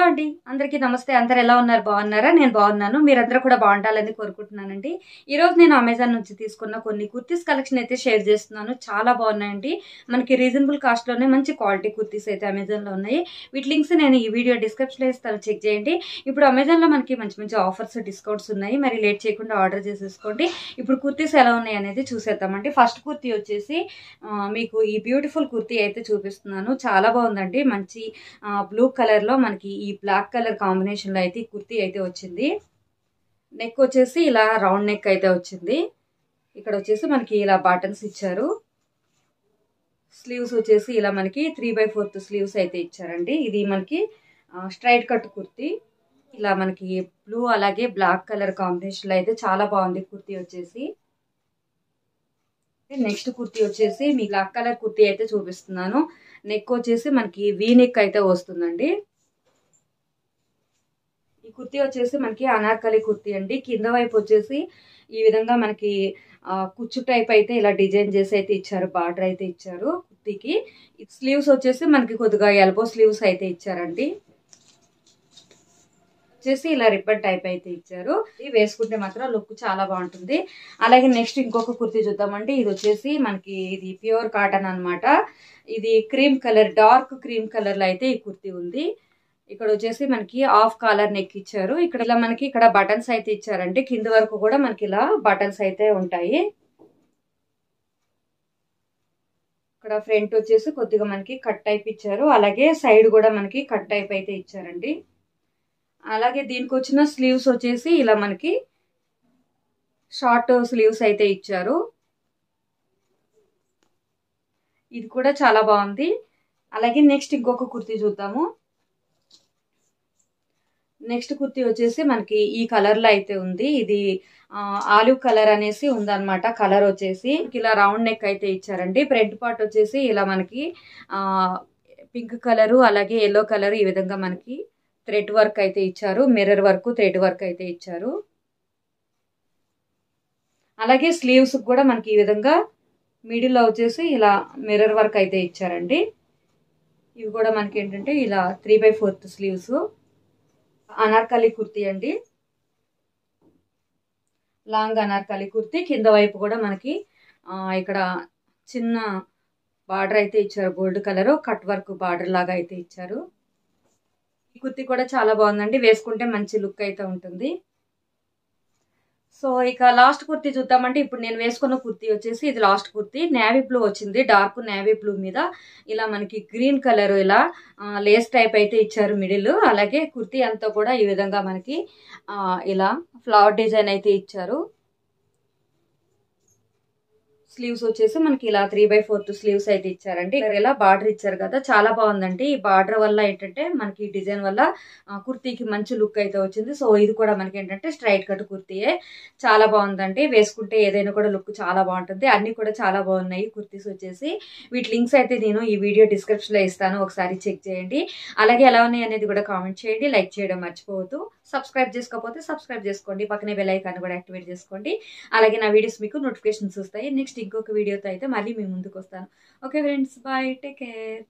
అండి. అందరికీ నమస్తే. అందరూ ఎలా ఉన్నారు? బాగున్నారా? నేను బాగున్నాను. మీరందరూ కూడా బాగుండాలని కోరుకుంటున్నానండి. ఈరోజు నేను అమెజాన్ నుంచి తీసుకున్న కొన్ని కుర్తీస్ కలెక్షన్ అయితే షేర్ చేస్తున్నాను. చాలా బాగున్నాయండి. మనకి రీజనబుల్ కాస్ట్‌లోనే మంచి క్వాలిటీ కుర్తీస్ అయితే అమెజాన్‌లో ఉన్నాయి. వీటి లింక్స్ నేను ఈ వీడియో డిస్క్రిప్షన్‌లో ఇస్తాను, చెక్ చేయండి. ఇప్పుడు అమెజాన్‌లో మనకి మంచి మంచి ఆఫర్స్, డిస్కౌంట్స్ ఉన్నాయి. మరి లేట్ చేయకుండా ఆర్డర్ చేసేసుకోండి. ఇప్పుడు కుర్తీస్ ఎలా ఉన్నాయి అనేది చూసేద్దామండి. ఫస్ట్ కుర్తీ వచ్చేసి మీకు ఈ బ్యూటిఫుల్ కుర్తీ అయితే చూపిస్తున్నాను. చాలా బాగుందండి. మంచి బ్లూ కలర్ లో మనకి ఈ బ్లాక్ కలర్ కాంబినేషన్ లో అయితే ఈ కుర్తీ అయితే వచ్చింది. నెక్ వచ్చేసి ఇలా రౌండ్ నెక్ అయితే వచ్చింది. ఇక్కడ వచ్చేసి మనకి ఇలా బటన్స్ ఇచ్చారు. స్లీవ్స్ వచ్చేసి ఇలా మనకి 3/4 స్లీవ్స్ అయితే ఇచ్చారండి. ఇది మనకి స్ట్రైట్ కట్ కుర్తీ. ఇలా మనకి బ్లూ అలాగే బ్లాక్ కలర్ కాంబినేషన్ లో అయితే చాలా బాగుంది కుర్తీ వచ్చేసి. నెక్స్ట్ కుర్తీ వచ్చేసి మీ బ్లాక్ కలర్ కుర్తీ అయితే చూపిస్తున్నాను. నెక్ వచ్చేసి మనకి వీ నెక్ అయితే వస్తుందండి. ఈ కుర్తీ వచ్చేసి మనకి అనార్కలి కుర్తీ అండి. కింద వైపు వచ్చేసి ఈ విధంగా మనకి కుచ్చు టైప్ అయితే ఇలా డిజైన్ చేసి అయితే ఇచ్చారు. బార్డర్ అయితే ఇచ్చారు కుర్తీకి. స్లీవ్స్ వచ్చేసి మనకి కొద్దిగా ఎల్బో స్లీవ్స్ అయితే ఇచ్చారండి. వచ్చేసి ఇలా రిబ్బన్ టైప్ అయితే ఇచ్చారు. ఇది వేసుకుంటే మాత్రం లుక్ చాలా బాగుంటుంది. అలాగే నెక్స్ట్ ఇంకొక కుర్తీ చూద్దామండి. ఇది వచ్చేసి మనకి ఇది ప్యూర్ కాటన్ అన్నమాట. ఇది cream colour, dark cream colour లో అయితే ఈ కుర్తీ ఉంది. ఇక్కడ వచ్చేసి మనకి హాఫ్ కాలర్ నెక్ ఇచ్చారు. ఇక్కడ ఇలా మనకి ఇక్కడ బటన్స్ అయితే ఇచ్చారండి. కింద వరకు కూడా మనకి ఇలా బటన్స్ అయితే ఉంటాయి. ఇక్కడ ఫ్రంట్ వచ్చేసి కొద్దిగా మనకి కట్ టైప్ ఇచ్చారు. అలాగే సైడ్ కూడా మనకి కట్ టైప్ అయితే ఇచ్చారండి. అలాగే దీనికి వచ్చిన స్లీవ్స్ వచ్చేసి ఇలా మనకి షార్ట్ స్లీవ్స్ అయితే ఇచ్చారు. ఇది కూడా చాలా బాగుంది. అలాగే నెక్స్ట్ ఇంకొక కుర్తీ చూద్దాము. నెక్స్ట్ కుర్తీ వచ్చేసి మనకి ఈ కలర్ లో అయితే ఉంది. ఇది ఆలివ్ కలర్ అనేసి ఉందన్నమాట. కలర్ వచ్చేసి ఇలా రౌండ్ నెక్ అయితే ఇచ్చారండి. ఫ్రంట్ పార్ట్ వచ్చేసి ఇలా మనకి పింక్ కలరు అలాగే ఎల్లో కలర్ ఈ విధంగా మనకి థ్రెడ్ వర్క్ అయితే ఇచ్చారు. మిర్రర్ వర్క్, థ్రెడ్ వర్క్ అయితే ఇచ్చారు. అలాగే స్లీవ్స్ కూడా మనకి ఈ విధంగా మిడిల్ లో వచ్చేసి ఇలా మిర్రర్ వర్క్ అయితే ఇచ్చారండి. ఇవి కూడా మనకి ఏంటంటే ఇలా 3/4 స్లీవ్స్. అనార్కలి కుర్తీ అండి. లాంగ్ అనార్కలి కుర్తీ. కింద వైపు కూడా మనకి ఇక్కడ చిన్న బార్డర్ అయితే ఇచ్చారు. Gold colour cut work border లాగా అయితే ఇచ్చారు. ఈ కుర్తీ కూడా చాలా బాగుందండి. వేసుకుంటే మంచి లుక్ అయితే ఉంటుంది. సో ఇక లాస్ట్ కుర్తీ చూద్దామంటే ఇప్పుడు నేను వేసుకున్న కుర్తీ వచ్చేసి ఇది లాస్ట్ కుర్తీ. నేవీ బ్లూ వచ్చింది. డార్క్ నేవీ బ్లూ మీద ఇలా మనకి గ్రీన్ కలర్ ఇలా లేస్ టైప్ అయితే ఇచ్చారు మిడిల్. అలాగే కుర్తీ అంతా కూడా ఈ విధంగా మనకి ఇలా ఫ్లవర్ డిజైన్ అయితే ఇచ్చారు. స్లీవ్స్ వచ్చేసి మనకి ఇలా 3/4 స్లీవ్స్ అయితే ఇచ్చారండి. ఇలా బార్డర్ ఇచ్చారు కదా, చాలా బాగుందండి. ఈ బార్డర్ వల్ల ఏంటంటే మనకి డిజైన్ వల్ల కుర్తీకి మంచి లుక్ అయితే వచ్చింది. సో ఇది కూడా మనకి ఏంటంటే స్ట్రైట్ కట్ కుర్తీయే. చాలా బాగుందండి. వేసుకుంటే ఏదైనా కూడా లుక్ చాలా బాగుంటుంది. అన్ని కూడా చాలా బాగున్నాయి కుర్తీస్ వచ్చేసి. వీటి లింక్స్ అయితే నేను ఈ వీడియో డిస్క్రిప్షన్ లో ఇస్తాను, ఒకసారి చెక్ చేయండి. అలాగే ఎలా ఉన్నాయి అనేది కూడా కామెంట్ చేయండి. లైక్ చేయడం మర్చిపోవద్దు. సబ్స్క్రైబ్ చేసుకోకపోతే సబ్స్క్రైబ్ చేసుకోండి. పక్కనే బెల్ ఐకాన్ కూడా యాక్టివేట్ చేసుకోండి. అలాగే నా వీడియోస్ మీకు నోటిఫికేషన్స్ వస్తాయి. నెక్స్ట్ ఇంకొక వీడియోతో అయితే మళ్ళీ మీ ముందుకు వస్తాను. Okay friends, bye, take care.